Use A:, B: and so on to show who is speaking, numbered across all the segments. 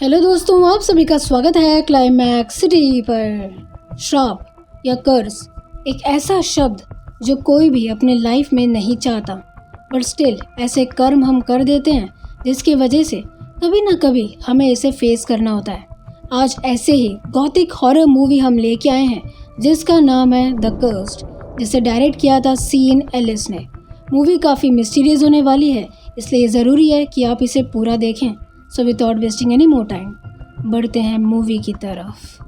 A: Hello दोस्तों, आप सभी का स्वागत है क्लाइमैक्स सिटी पर। श्राप या कर्स एक ऐसा शब्द जो कोई भी अपने लाइफ में नहीं चाहता, पर स्टिल ऐसे कर्म हम कर देते हैं जिसकी वजह से कभी ना कभी हमें इसे फेस करना होता है। आज ऐसे ही गॉथिक हॉरर मूवी हम लेके आए हैं जिसका नाम है द कर्स्ड, जिसे डायरेक्ट किया था सीन एलिस ने। मूवी काफ़ी मिस्टीरियस होने वाली है, इसलिए ज़रूरी है कि आप इसे पूरा देखें। So without wasting any more time बढ़ते हैं मूवी की तरफ।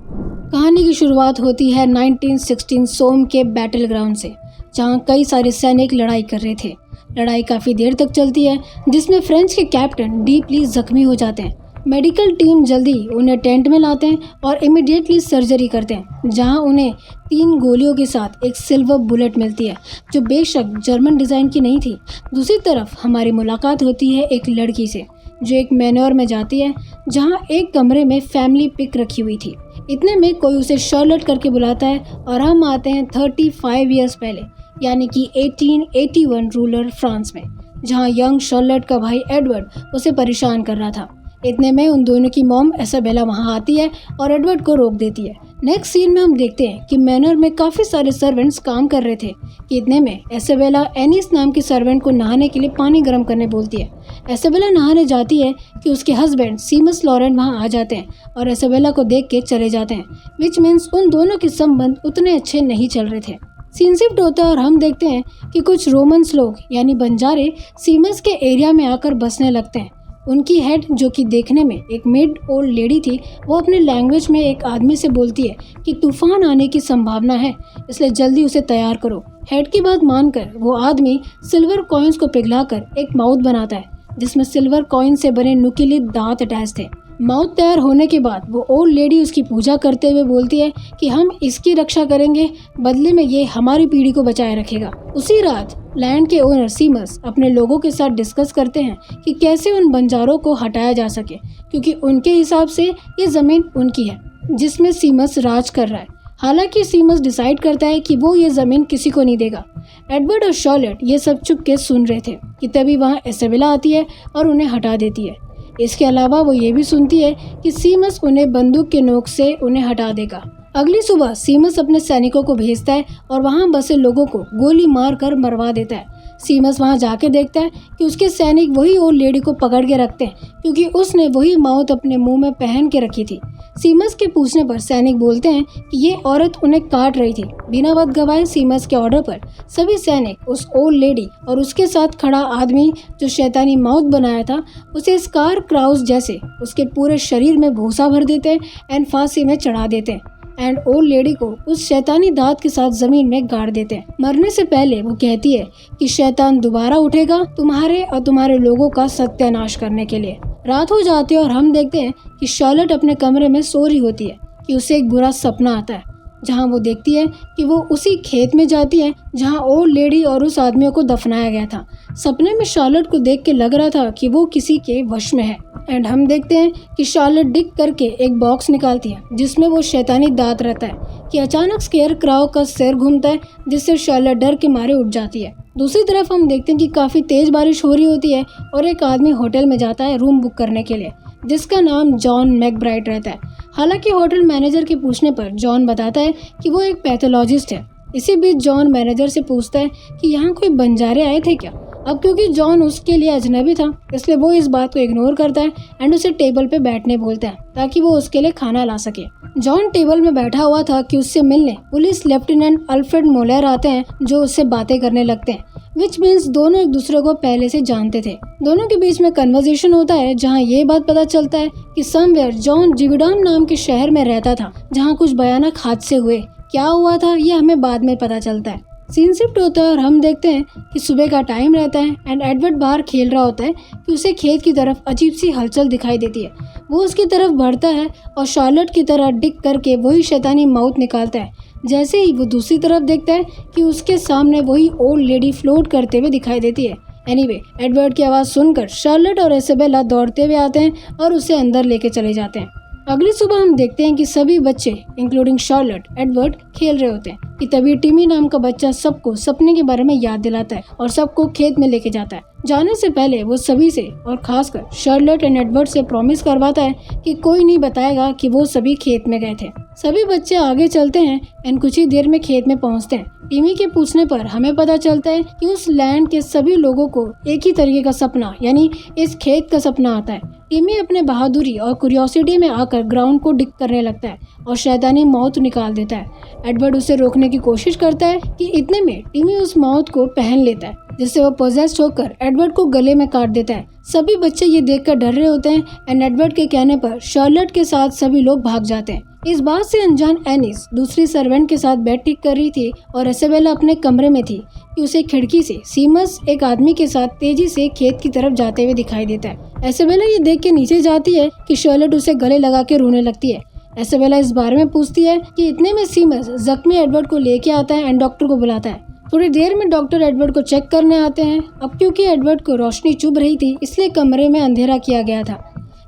A: कहानी की शुरुआत होती है 1916 सोम के बैटल ग्राउंड से, जहां कई सारे सैनिक लड़ाई कर रहे थे। लड़ाई काफ़ी देर तक चलती है, जिसमें फ्रेंच के कैप्टन डीपली जख्मी हो जाते हैं। मेडिकल टीम जल्दी उन्हें टेंट में लाते हैं और इमिडिएटली सर्जरी करते हैं, जहां उन्हें 3 गोलियों के साथ एक सिल्वर बुलेट मिलती है, जो बेशक जर्मन डिज़ाइन की नहीं थी। दूसरी तरफ हमारी मुलाकात होती है एक लड़की से, जो एक मैन्योर में जाती है, जहां एक कमरे में फैमिली पिक रखी हुई थी। इतने में कोई उसे शार्लेट करके बुलाता है और हम आते हैं 35 ईयर्स पहले, यानी कि 1881 रूरल फ्रांस में, जहां यंग शार्लेट का भाई एडवर्ड उसे परेशान कर रहा था। इतने में उन दोनों की मॉम इसाबेला वहां आती है और एडवर्ड को रोक देती है। नेक्स्ट सीन में हम देखते हैं कि मैनर में काफ़ी सारे सर्वेंट्स काम कर रहे थे कि इतने में इसाबेला एनिस नाम की सर्वेंट को नहाने के लिए पानी गर्म करने बोलती है। इसाबेला नहाने जाती है कि उसके हस्बैंड सीमस लॉरेंट वहां आ जाते हैं और इसाबेला को देख के चले जाते हैं, विच मीन्स उन दोनों के संबंध उतने अच्छे नहीं चल रहे थे। सीन शिफ्ट होता है और हम देखते हैं कि कुछ रोमन्स लोग यानी बंजारे सीमस के एरिया में आकर बसने लगते हैं। उनकी हेड, जो कि देखने में एक मिड ओल्ड लेडी थी, वो अपने लैंग्वेज में एक आदमी से बोलती है कि तूफान आने की संभावना है, इसलिए जल्दी उसे तैयार करो। हेड की बात मानकर वो आदमी सिल्वर कॉइन्स को पिघलाकर एक माउथ बनाता है, जिसमें सिल्वर कॉइन से बने नुकीले दांत अटैच थे। माउथ तैयार होने के बाद वो ओल्ड लेडी उसकी पूजा करते हुए बोलती है कि हम इसकी रक्षा करेंगे, बदले में ये हमारी पीढ़ी को बचाए रखेगा। उसी रात लैंड के ओनर सीमस अपने लोगों के साथ डिस्कस करते हैं कि कैसे उन बंजारों को हटाया जा सके, क्योंकि उनके हिसाब से ये ज़मीन उनकी है जिसमें सीमस राज कर रहा है। हालांकि सीमस डिसाइड करता है कि वो ये ज़मीन किसी को नहीं देगा। एडवर्ड और शार्लेट ये सब चुप के सुन रहे थे कि तभी वहाँ इसाबेला आती है और उन्हें हटा देती है। इसके अलावा वो ये भी सुनती है कि सीमस उन्हें बंदूक के नोक से उन्हें हटा देगा। अगली सुबह सीमस अपने सैनिकों को भेजता है और वहां बसे लोगों को गोली मार कर मरवा देता है। सीमस वहां जाके देखता है कि उसके सैनिक वही ओल्ड लेडी को पकड़ के रखते हैं, क्योंकि उसने वही माउथ अपने मुंह में पहन के रखी थी। सीमस के पूछने पर सैनिक बोलते हैं कि ये औरत उन्हें काट रही थी। बिना वक्त गवाए सीमस के ऑर्डर पर सभी सैनिक उस ओल्ड लेडी और उसके साथ खड़ा आदमी जो शैतानी माउथ बनाया था, उसे स्कार क्राउस जैसे उसके पूरे शरीर में भूसा भर देते हैं एंड फांसी में चढ़ा देते हैं एंड ओल्ड लेडी को उस शैतानी दांत के साथ जमीन में गाड़ देते हैं। मरने से पहले वो कहती है कि शैतान दोबारा उठेगा तुम्हारे और तुम्हारे लोगों का सत्यानाश करने के लिए। रात हो जाती है और हम देखते हैं कि शार्लेट अपने कमरे में सो रही होती है कि उसे एक बुरा सपना आता है, जहां वो देखती है कि वो उसी खेत में जाती है जहां ओल्ड लेडी और उस आदमियों को दफनाया गया था। सपने में शार्लेट को देख के लग रहा था कि वो किसी के वश में है एंड हम देखते हैं कि शार्लेट डिग करके एक बॉक्स निकालती है जिसमें वो शैतानी दांत रहता है कि अचानक स्केयर क्राउ का सिर घूमता है, जिससे शार्लेट डर के मारे उठ जाती है। दूसरी तरफ हम देखते हैं कि काफ़ी तेज़ बारिश हो रही होती है और एक आदमी होटल में जाता है रूम बुक करने के लिए, जिसका नाम जॉन मैकब्राइट रहता है। हालांकि होटल मैनेजर के पूछने पर जॉन बताता है कि वो एक पैथोलॉजिस्ट है। इसी बीच जॉन मैनेजर से पूछता है कि यहाँ कोई बंजारे आए थे क्या। अब क्योंकि जॉन उसके लिए अजनबी था, इसलिए वो इस बात को इग्नोर करता है एंड उसे टेबल पे बैठने बोलता है ताकि वो उसके लिए खाना ला सके। जॉन टेबल में बैठा हुआ था कि उससे मिलने पुलिस लेफ्टिनेंट अल्फ्रेड मोलेर आते हैं, जो उससे बातें करने लगते हैं, विच मीन्स दोनों एक दूसरे को पहले से जानते थे। दोनों के बीच में कन्वर्सेशन होता है, जहाँ ये बात पता चलता है कि समवेयर जॉन जिविडाम नाम के शहर में रहता था, जहाँ कुछ भयानक हादसे हुए। क्या हुआ था ये हमें बाद में पता चलता है। सीन शिफ्ट होता है और हम देखते हैं कि सुबह का टाइम रहता है एंड एडवर्ड बाहर खेल रहा होता है कि उसे खेत की तरफ अजीब सी हलचल दिखाई देती है। वो उसकी तरफ बढ़ता है और शार्लेट की तरह डिग करके वही शैतानी माउथ निकालता है। जैसे ही वो दूसरी तरफ देखता है कि उसके सामने वही ओल्ड लेडी फ्लोट करते हुए दिखाई देती है। एनीवे, एडवर्ड की आवाज़ सुनकर शार्लेट और इसाबेला दौड़ते हुए आते हैं और उसे अंदर लेके चले जाते हैं। अगली सुबह हम देखते हैं कि सभी बच्चे इंक्लूडिंग शार्लेट, एडवर्ड खेल रहे होते हैं कि तभी टिमी नाम का बच्चा सबको सपने के बारे में याद दिलाता है और सबको खेत में लेके जाता है। जाने से पहले वो सभी से और खासकर शार्लेट एंड एडवर्ड से प्रॉमिस करवाता है कि कोई नहीं बताएगा कि वो सभी खेत में गए थे। सभी बच्चे आगे चलते हैं एंड कुछ ही देर में खेत में पहुंचते हैं। टिमी के पूछने पर हमें पता चलता है कि उस लैंड के सभी लोगों को एक ही तरीके का सपना यानी इस खेत का सपना आता है। टिमी अपने बहादुरी और क्यूरियोसिटी में आकर ग्राउंड को डिग करने लगता है और शैतानी मौत निकाल देता है। एडवर्ड उसे रोकने की कोशिश करता है कि इतने में टिमी उस मौत को पहन लेता है, जिससे वो पोजेस्ड होकर एडवर्ड को गले में काट देता है। सभी बच्चे ये देखकर डर रहे होते हैं एंड एडवर्ड के कहने पर शार्लेट के साथ सभी लोग भाग जाते हैं। इस बात से अनजान एनिस दूसरी सर्वेंट के साथ बेड ठीक कर रही थी और इसाबेला अपने कमरे में थी कि उसे खिड़की से सीमस एक आदमी के साथ तेजी से खेत की तरफ जाते हुए दिखाई देता है। इसाबेला ये देख के नीचे जाती है कि शार्लेट उसे गले लगा के रोने लगती है। इसाबेला इस बारे में पूछती है कि इतने में सीमस जख्मी एडवर्ड को लेके आता है एंड डॉक्टर को बुलाता है। थोड़ी देर में डॉक्टर एडवर्ड को चेक करने आते हैं। अब क्योंकि एडवर्ड को रोशनी चुभ रही थी इसलिए कमरे में अंधेरा किया गया था।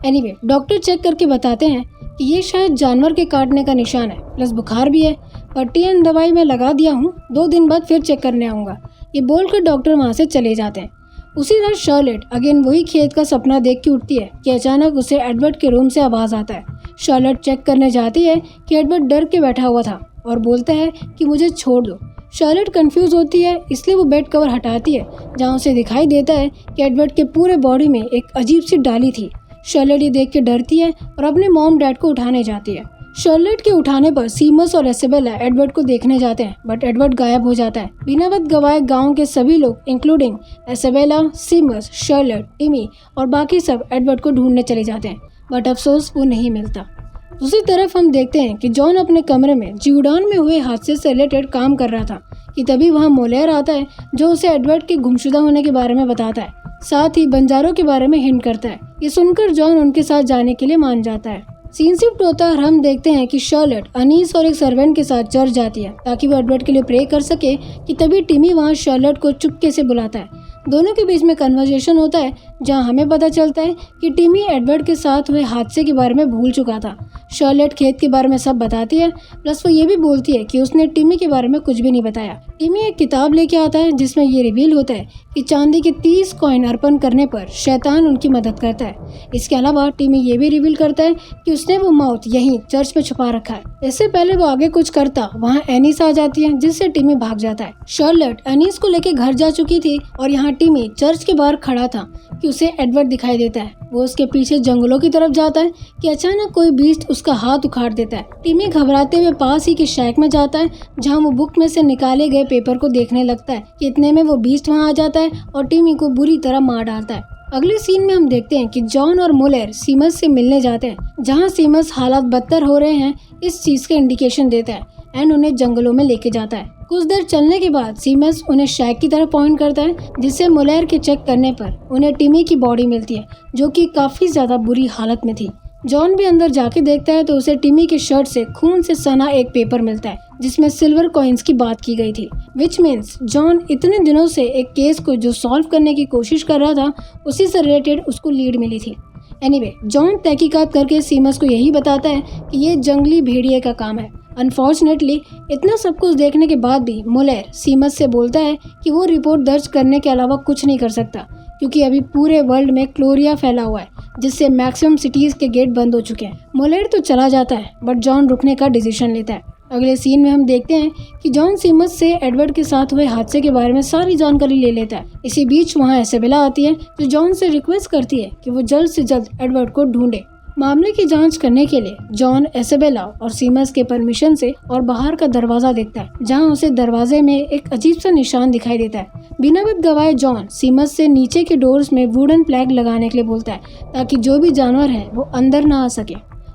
A: एनीवे, डॉक्टर चेक करके बताते हैं कि ये शायद जानवर के काटने का निशान है, प्लस बुखार भी है। पट्टी एंड दवाई मैं लगा दिया हूँ, 2 दिन बाद फिर चेक करने आऊँगा। ये बोलकर डॉक्टर वहाँ से चले जाते हैं। उसी रात शार्लेट अगेन वही खेत का सपना देख के उठती है कि अचानक उसे एडवर्ड के रूम से आवाज़ आता है। शार्लेट चेक करने जाती है कि एडवर्ड डर के बैठा हुआ था और बोलता है कि मुझे छोड़ दो। शार्लेट कंफ्यूज होती है, इसलिए वो बेड कवर हटाती है जहाँ उसे दिखाई देता है कि एडवर्ड के पूरे बॉडी में एक अजीब सी डाली थी। शार्लेट ये देख के डरती है और अपने मॉम डैड को उठाने जाती है। शार्लेट के उठाने पर सीमस और इसाबेला एडवर्ड को देखने जाते हैं, बट एडवर्ड गायब हो जाता है। बिना वक्त गवाए गांव के सभी लोग इंक्लूडिंग इसाबेला, सीमस, शार्लेट, टिमी और बाकी सब एडवर्ड को ढूंढने चले जाते हैं, बट अफसोस वो नहीं मिलता। दूसरी तरफ हम देखते हैं कि जॉन अपने कमरे में जीवडान में हुए हादसे से रिलेटेड काम कर रहा था कि तभी वहाँ मोलेर आता है जो उसे एडवर्ड के गुमशुदा होने के बारे में बताता है, साथ ही बंजारों के बारे में हिंट करता है। ये सुनकर जॉन उनके साथ जाने के लिए मान जाता है। सीन शिफ्ट होता है और हम देखते हैं कि शार्लेट अनीस और एक सर्वेंट के साथ चर्च जाती है ताकि वो एडवर्ड के लिए प्रे कर सके कि तभी टिमी वहाँ शार्लेट को चुपके से बुलाता है। दोनों के बीच में कन्वर्सेशन होता है जहाँ हमें पता चलता है कि टिमी एडवर्ड के साथ हुए हादसे के बारे में भूल चुका था। शार्लेट खेत के बारे में सब बताती है, प्लस वो ये भी बोलती है कि उसने टिमी के बारे में कुछ भी नहीं बताया। टिमी एक किताब लेके आता है जिसमें ये रिवील होता है कि चांदी के 30 कॉइन अर्पण करने पर शैतान उनकी मदद करता है। इसके अलावा टिमी ये भी रिवील करता है कि उसने वो माउथ यहीं चर्च में छुपा रखा है। इससे पहले वो आगे कुछ करता वहाँ एनिस आ जाती है जिससे टिमी भाग जाता है। शार्लेट एनिस को लेके घर जा चुकी थी और यहाँ टिमी चर्च के बाहर खड़ा था कि उसे एडवर्ड दिखाई देता है। वो उसके पीछे जंगलों की तरफ जाता है कि अचानक कोई बीस्ट उसका हाथ उखाड़ देता है। टिमी घबराते हुए पास ही के शैक में जाता है जहाँ वो बुक में से निकाले गए पेपर को देखने लगता है कि इतने में वो बीस्ट वहाँ आ जाता है और टिमी को बुरी तरह मार डालता है। अगले सीन में हम देखते हैं कि जॉन और मोलेर सीमस से मिलने जाते हैं जहाँ सीमस हालात बदतर हो रहे हैं इस चीज का इंडिकेशन देता है एंड उन्हें जंगलों में लेके जाता है। कुछ देर चलने के बाद सीमस उन्हें शैक की तरफ पॉइंट करता है जिससे मोलेर के चेक करने पर उन्हें टिमी की बॉडी मिलती है जो कि काफी ज्यादा बुरी हालत में थी। जॉन भी अंदर जाके देखता है तो उसे टिमी के शर्ट से खून से सना एक पेपर मिलता है जिसमें सिल्वर कॉइन्स की बात की गई थी, विच मीन्स जॉन इतने दिनों से एक केस को जो सॉल्व करने की कोशिश कर रहा था उसी से रिलेटेड उसको लीड मिली थी। एनीवे, जॉन तहकीकात करके सीमस को यही बताता है कि ये जंगली भेड़िए का काम है। अनफॉर्चुनेटली इतना सब कुछ देखने के बाद भी मोलेर सीमस से बोलता है कि वो रिपोर्ट दर्ज करने के अलावा कुछ नहीं कर सकता क्योंकि अभी पूरे वर्ल्ड में क्लोरिया फैला हुआ है जिससे मैक्सिमम सिटीज के गेट बंद हो चुके हैं। मोलेर तो चला जाता है बट जॉन रुकने का डिसीजन लेता है। अगले सीन में हम देखते हैं कि जॉन सीमस से एडवर्ड के साथ हुए हादसे के बारे में सारी जानकारी ले लेता है। इसी बीच वहाँ इसाबेला आती है जो जॉन से रिक्वेस्ट करती है कि वो जल्द से जल्द एडवर्ड को ढूंढे। मामले की जांच करने के लिए जॉन इसाबेला और सीमस के परमिशन से और बाहर का दरवाजा देखता है जहां उसे दरवाजे में एक अजीब सा निशान दिखाई देता है। बिना वक्त गवाए जॉन सीमस से नीचे के डोर्स में वुडन प्लैग लगाने के लिए बोलता है ताकि जो भी जानवर है वो अंदर ना आ सके।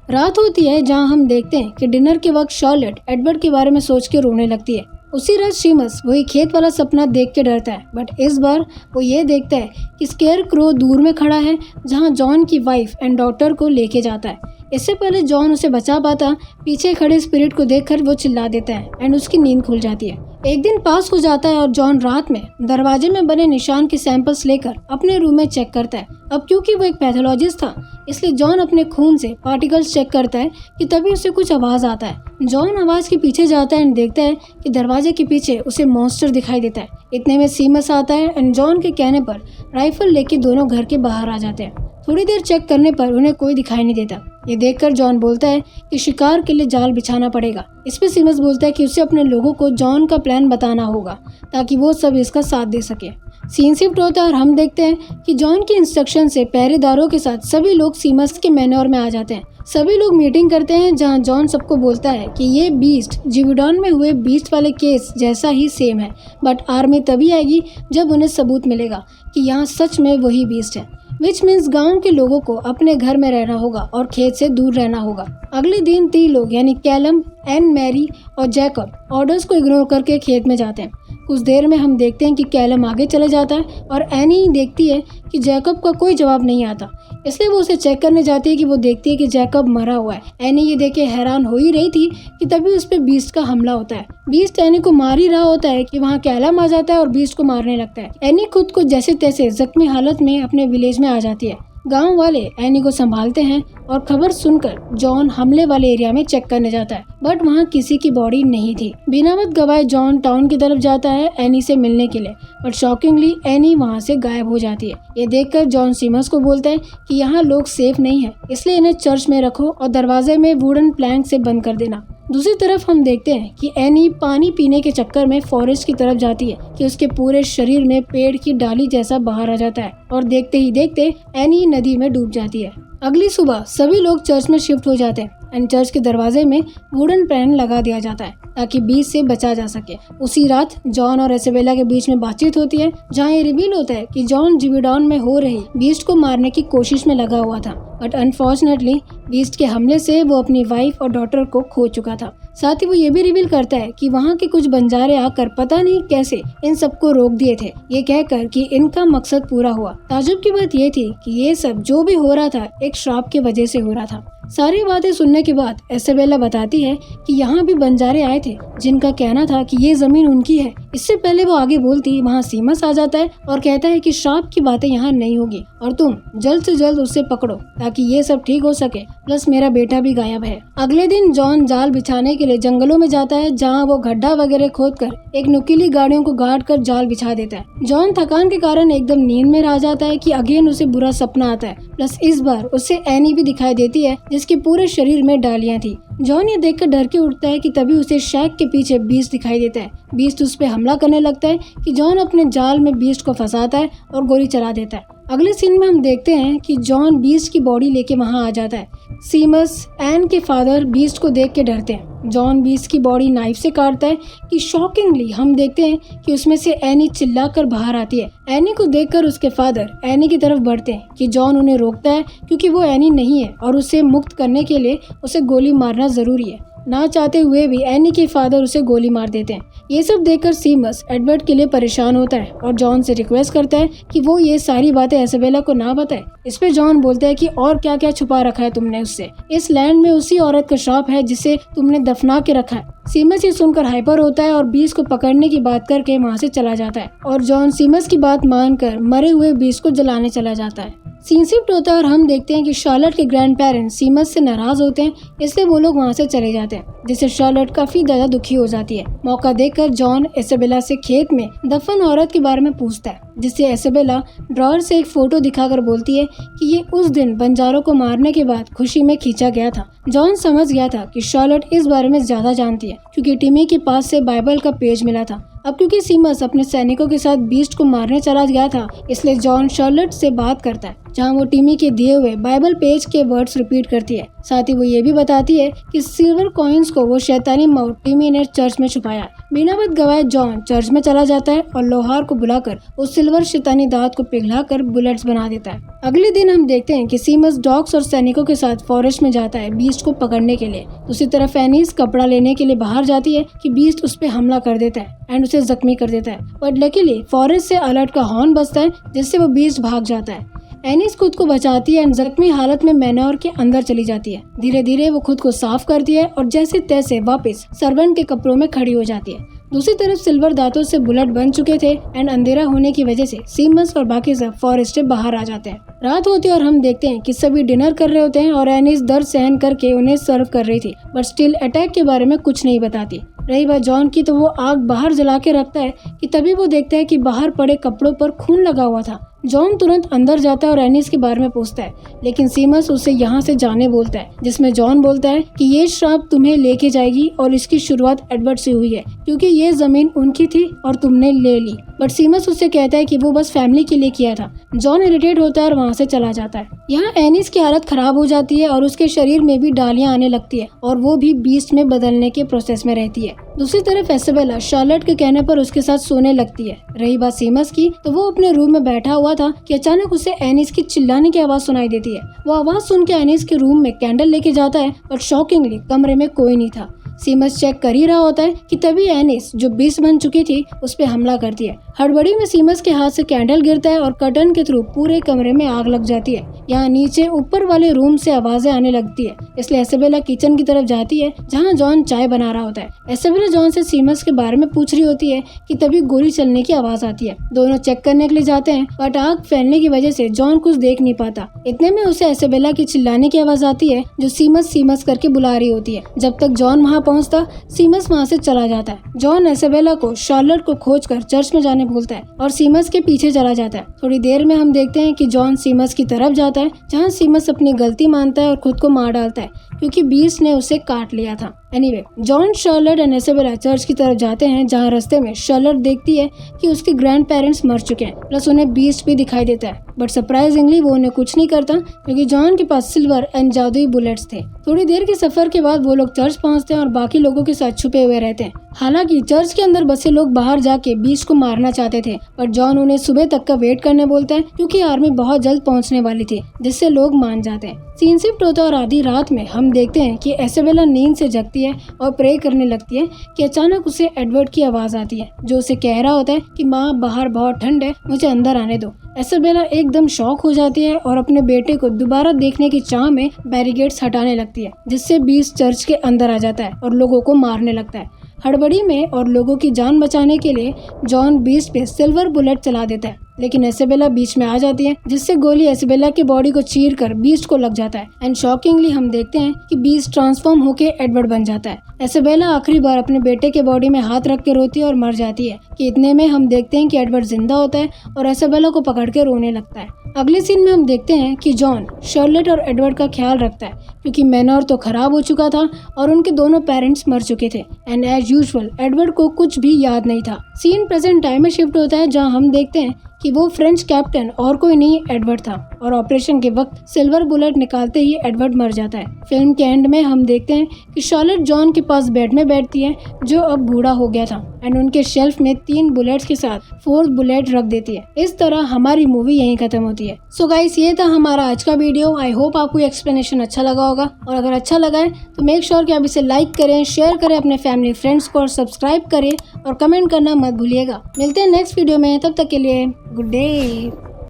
A: रात होती है जहां हम देखते हैं कि डिनर के वक्त शार्लेट एडवर्ड के बारे में सोच के रोने लगती है। उसी रात सीमस वही खेत वाला सपना देख के डरता है बट इस बार वो ये देखता है कि स्केयर क्रो दूर में खड़ा है जहां जॉन की वाइफ एंड डॉटर को लेके जाता है। इससे पहले जॉन उसे बचा पाता पीछे खड़े स्पिरिट को देखकर वो चिल्ला देता है एंड उसकी नींद खुल जाती है। एक दिन पास हो जाता है और जॉन रात में दरवाजे में बने निशान के सैंपल्स लेकर अपने रूम में चेक करता है। अब क्योंकि वो एक पैथोलॉजिस्ट था, इसलिए जॉन अपने खून से पार्टिकल्स चेक करता है कि तभी उसे कुछ आवाज आता है। जॉन आवाज के पीछे जाता है एंड देखता है कि दरवाजे के पीछे उसे मॉन्स्टर दिखाई देता है। इतने में सीमस आता है एंड जॉन के कहने पर राइफल लेके दोनों घर के बाहर आ जाते हैं। थोड़ी देर चेक करने पर उन्हें कोई दिखाई नहीं देता। ये देखकर जॉन बोलता है कि शिकार के लिए जाल बिछाना पड़ेगा। इस पे सीमस बोलता है कि उसे अपने लोगों को जॉन का प्लान बताना होगा ताकि वो सब इसका साथ दे सके। सीन शिफ्ट होता है और हम देखते हैं कि जॉन की इंस्ट्रक्शन से पहरेदारों के साथ सभी लोग सीमस के मैनोर में आ जाते हैं। सभी लोग मीटिंग करते हैं जहां जॉन सबको बोलता है कि ये बीस्ट जिविडॉन में हुए बीस्ट वाले केस जैसा ही सेम है, बट आर्मी तभी आएगी जब उन्हें सबूत मिलेगा कि यहाँ सच में वही बीस्ट है। विच मीन्स गांव के लोगों को अपने घर में रहना होगा और खेत से दूर रहना होगा। अगले दिन 3 लोग यानी कैलम, एन मैरी और जैकब ऑर्डर्स को इग्नोर करके खेत में जाते हैं। कुछ देर में हम देखते हैं कि कैलम आगे चले जाता है और एनी देखती है कि जैकब का कोई जवाब नहीं आता, इसलिए वो उसे चेक करने जाती है कि वो देखती है कि जैकब मरा हुआ है। एनी ये देख के हैरान हो ही रही थी कि तभी उस पे बीस्ट का हमला होता है। बीस्ट एनी को मार ही रहा होता है कि वहाँ कैलम आ जाता है और बीस्ट को मारने लगता है। एनी खुद को जैसे तैसे जख्मी हालत में अपने विलेज में आ जाती है। गांव वाले एनी को संभालते हैं और खबर सुनकर जॉन हमले वाले एरिया में चेक करने जाता है, बट वहाँ किसी की बॉडी नहीं थी। बिना वक्त गवाए जॉन टाउन की तरफ जाता है एनी से मिलने के लिए, बट शॉकिंगली एनी वहाँ से गायब हो जाती है। ये देखकर जॉन सीमस को बोलता है कि यहाँ लोग सेफ नहीं है, इसलिए इन्हें चर्च में रखो और दरवाजे में वुडन प्लैंक से बंद कर देना। दूसरी तरफ हम देखते हैं कि एनी पानी पीने के चक्कर में फॉरेस्ट की तरफ जाती है कि उसके पूरे शरीर में पेड़ की डाली जैसा बाहर आ जाता है और देखते ही देखते एनी नदी में डूब जाती है। अगली सुबह सभी लोग चर्च में शिफ्ट हो जाते हैं एंड चर्च के दरवाजे में वुडन पैन लगा दिया जाता है ताकि बीच से बचा जा सके। उसी रात जॉन और एसेबेला के बीच में बातचीत होती है जहां ये रिवील होता है कि जॉन जिविडॉन में हो रही बीस्ट को मारने की कोशिश में लगा हुआ था, बट अनफॉर्चुनेटली बीस्ट के हमले से वो अपनी वाइफ और डॉटर को खो चुका था। साथ ही वो ये भी रिवील करता है कि वहाँ के कुछ बंजारे आकर पता नहीं कैसे इन सबको रोक दिए थे, ये कहकर कि इनका मकसद पूरा हुआ। ताजुब की बात ये थी कि ये सब जो भी हो रहा था एक श्राप की वजह से हो रहा था। सारी बातें सुनने के बाद एसेबेला बताती है कि यहाँ भी बंजारे आए थे जिनका कहना था कि ये जमीन उनकी है। इससे पहले वो आगे बोलती वहाँ सीमस आ जाता है और कहता है कि श्राप की बातें यहाँ नहीं होगी और तुम जल्द से जल्द उसे पकड़ो ताकि ये सब ठीक हो सके, प्लस मेरा बेटा भी गायब है। अगले दिन जॉन जाल बिछाने के लिए जंगलों में जाता है जहाँ वो गड्ढा वगैरह खोदकर एक नुकीली गाड़ियों को गाड़ कर जाल बिछा देता है। जॉन थकान के कारण एकदम नींद में रह जाता है कि अगेन उसे बुरा सपना आता है, प्लस इस बार उसे एनी भी दिखाई देती है जिसके पूरे शरीर में डालियां थी। जॉन ये देखकर डर के उठता है कि तभी उसे शैक के पीछे बीस्ट दिखाई देता है। बीस्ट उस पे हमला करने लगता है कि जॉन अपने जाल में बीस्ट को फंसाता है और गोली चला देता है। अगले सीन में हम देखते हैं कि जॉन बीस्ट की बॉडी लेके वहाँ आ जाता है। सीमस एन के फादर बीस्ट को देख के डरते हैं। जॉन बीस्ट की बॉडी नाइफ से काटता है कि शॉकिंगली हम देखते हैं कि उसमें से एनी चिल्लाकर बाहर आती है। एनी को देखकर उसके फादर एनी की तरफ बढ़ते हैं कि जॉन उन्हें रोकता है क्योंकि वो एनी नहीं है और उसे मुक्त करने के लिए उसे गोली मारना जरूरी है। ना चाहते हुए भी एनी के फादर उसे गोली मार देते हैं। ये सब देखकर सीमस एडवर्ड के लिए परेशान होता है और जॉन से रिक्वेस्ट करता है कि वो ये सारी बातें एसेबेला को ना बताए। इस पे जॉन बोलता है कि और क्या क्या छुपा रखा है तुमने उससे, इस लैंड में उसी औरत का श्राप है जिसे तुमने दफना के रखा है। सीमस ये सुनकर हाइपर होता है और बीस्ट को पकड़ने की बात करके वहाँ से चला जाता है और जॉन सीमस की बात मानकर मरे हुए बीस्ट को जलाने चला जाता है। सीन शिफ्ट होता है और हम देखते हैं कि शार्लेट के ग्रैंड पेरेंट्स सीमस से नाराज होते हैं, इसलिए वो लोग वहाँ से चले जाते हैं, जिससे शार्लेट काफी ज्यादा दुखी हो जाती है। मौका देखकर जॉन एसेबेला से खेत में दफन औरत के बारे में पूछता है, जिससे एसेबेला ड्रॉअर से एक फोटो दिखाकर बोलती है कि ये उस दिन बंजारों को मारने के बाद खुशी में खींचा गया था। जॉन समझ गया था कि शार्लेट इस बारे में ज्यादा जानती है क्योंकि टिमी के पास से बाइबल का पेज मिला था। अब क्योंकि सीमस अपने सैनिकों के साथ बीस्ट को मारने चला गया था, इसलिए जॉन शार्लेट से बात करता है जहां वो टिमी के दिए हुए बाइबल पेज के वर्ड्स रिपीट करती है। साथ ही वो ये भी बताती है कि सिल्वर कॉइन्स को वो शैतानी माउथ टिमी ने चर्च में छुपाया। बिना वक्त गवाए जॉन चर्च में चला जाता है और लोहार को बुलाकर उस सिल्वर शैतानी दांत को पिघलाकर बुलेट्स बना देता है। अगले दिन हम देखते हैं कि सीमस डॉग्स और सैनिकों के साथ फॉरेस्ट में जाता है बीस्ट को पकड़ने के लिए। दूसरी तरफ एनीस कपड़ा लेने के लिए बाहर जाती है कि बीस्ट उस पे हमला कर देता है एंड उसे जख्मी कर देता है, बट लकीली फॉरेस्ट से अलर्ट का हॉर्न बजता है जिससे वो बीस्ट भाग जाता है। एनीस खुद को बचाती है एंड जख्मी हालत में मैनोर के अंदर चली जाती है। धीरे धीरे वो खुद को साफ करती है और जैसे तैसे वापस सर्वेंट के कपड़ों में खड़ी हो जाती है। दूसरी तरफ सिल्वर दांतों से बुलेट बन चुके थे एंड अंधेरा होने की वजह से सीमस और बाकी सब फॉरेस्ट से बाहर आ जाते हैं। रात होती है और हम देखते हैं कि सभी डिनर कर रहे होते हैं और एनिस दर्द सहन करके उन्हें सर्व कर रही थी, बट स्टिल अटैक के बारे में कुछ नहीं बताती। रही बात जॉन की, तो वो आग बाहर जला के रखता है कि तभी वो देखता है कि बाहर पड़े कपड़ों पर खून लगा हुआ था। जॉन तुरंत अंदर जाता है और एनिस के बारे में पूछता है, लेकिन सीमस उसे यहाँ से जाने बोलता है, जिसमें जॉन बोलता है कि ये श्राप तुम्हें लेके जाएगी और इसकी शुरुआत एडवर्ड से हुई है क्योंकि ये जमीन उनकी थी और तुमने ले ली। बट सीमस उससे कहता है कि वो बस फैमिली के लिए किया था। जॉन इरिटेट होता है और वहाँ से चला जाता है। यहाँ एनिस की हालत खराब हो जाती है और उसके शरीर में भी डालियाँ आने लगती है और वो भी बीस्ट में बदलने के प्रोसेस में रहती है। दूसरी तरफ इसाबेला शार्लेट के कहने पर उसके साथ सोने लगती है। रही बात सीमस की, तो वो अपने रूम में बैठा हुआ था कि अचानक उसे एनिस की चिल्लाने की आवाज सुनाई देती है। वो आवाज सुन के एनिस के रूम में कैंडल लेके जाता है, बट शॉकिंगली कमरे में कोई नहीं था। सीमस चेक कर ही रहा होता है कि तभी एनिस, जो बीस्ट बन चुकी थी, उस पे हमला करती है। हड़बड़ी में सीमस के हाथ से कैंडल गिरता है और कर्टन के थ्रू पूरे कमरे में आग लग जाती है। यहाँ नीचे ऊपर वाले रूम से आवाजें आने लगती है, इसलिए इसाबेला किचन की तरफ जाती है जहाँ जॉन चाय बना रहा होता है। इसाबेला जॉन से सीमस के बारे में पूछ रही होती है कि तभी गोली चलने की आवाज आती है। दोनों चेक करने के लिए जाते हैं, बट आग फैलने की वजह से जॉन कुछ देख नहीं पाता। इतने में उसे इसाबेला की चिल्लाने की आवाज आती है, जो सीमस सीमस करके बुला रही होती है। जब तक जॉन वहाँ पहुँचता, सीमस वहाँ से चला जाता है। जॉन इसाबेला को शार्लेट को खोजकर चर्च में जाने बोलता है और सीमस के पीछे चला जाता है। थोड़ी देर में हम देखते हैं कि जॉन सीमस की तरफ जाता है, जहाँ सीमस अपनी गलती मानता है और खुद को मार डालता है क्योंकि बीस्ट ने उसे काट लिया था। Anyway, John, Charlotte and Isabella church की तरफ जाते हैं, जहाँ रास्ते में शार्लेट देखती है कि उसके ग्रैंड पेरेंट्स मर चुके हैं, प्लस उन्हें बीस्ट भी दिखाई देता है। बट सरप्राइजिंगली वो उन्हें कुछ नहीं करता क्योंकि जॉन के पास सिल्वर एंड जादुई बुलेट्स थे। थोड़ी देर के सफर के बाद वो लोग चर्च पहुंचते हैं और बाकी लोगों के साथ छुपे हुए रहते हैं। हालांकि चर्च के अंदर बसे लोग बाहर जाके बीस्ट को मारना चाहते थे, पर जॉन उन्हें सुबह तक का वेट करने बोलता है क्योंकि आर्मी बहुत जल्द पहुंचने वाली थी, जिससे लोग मान जाते हैं। सीन शिफ्ट होता है और आधी रात में हम देखते हैं कि इसाबेला नींद से जगती है और प्रे करने लगती है कि अचानक उसे एडवर्ड की आवाज आती है, जो उसे कह रहा होता है कि माँ, बाहर बहुत ठंड है, मुझे अंदर आने दो। इसाबेला एकदम शॉक हो जाती है और अपने बेटे को दोबारा देखने की चाह में बैरिकेड्स हटाने लगती है, जिससे बीस्ट चर्च के अंदर आ जाता है और लोगों को मारने लगता है। हड़बड़ी में और लोगों की जान बचाने के लिए जॉन बीस्ट पे सिल्वर बुलेट चला देता है, लेकिन इसाबेला बीच में आ जाती है, जिससे गोली इसाबेला की बॉडी को चीर कर बीस्ट को लग जाता है। एंड शॉकिंगली हम देखते हैं कि बीस्ट ट्रांसफॉर्म होके एडवर्ड बन जाता है। इसाबेला आखिरी बार अपने बेटे के बॉडी में हाथ रख के रोती है और मर जाती है कि इतने में हम देखते हैं कि एडवर्ड जिंदा होता है और इसाबेला को पकड़ के रोने लगता है। अगले सीन में हम देखते हैं कि जॉन शार्लेट और एडवर्ड का ख्याल रखता है क्योंकि मैनर तो खराब हो चुका था और उनके दोनों पेरेंट्स मर चुके थे। एंड एज यूजुअल एडवर्ड को कुछ भी याद नहीं था। सीन प्रेजेंट टाइम में शिफ्ट होता है, जहां हम देखते हैं कि वो फ्रेंच कैप्टन और कोई नहीं एडवर्ड था और ऑपरेशन के वक्त सिल्वर बुलेट निकालते ही एडवर्ड मर जाता है। फिल्म के एंड में हम देखते हैं कि शार्लेट जॉन के पास बेड में बैठती है, जो अब बूढ़ा हो गया था, एंड उनके शेल्फ में 3 बुलेट्स के साथ 4th बुलेट रख देती है। इस तरह हमारी मूवी यहीं खत्म होती है। सो गाइस, ये था हमारा आज का वीडियो। आई होप आपको एक्सप्लेनेशन अच्छा लगा होगा, और अगर अच्छा लगा है तो मेक श्योर कि आप इसे लाइक करें, शेयर करें अपने फैमिली फ्रेंड्स को, और सब्सक्राइब करें और कमेंट करना मत भूलिएगा। मिलते हैं नेक्स्ट वीडियो में, तब तक के लिए गुड डे।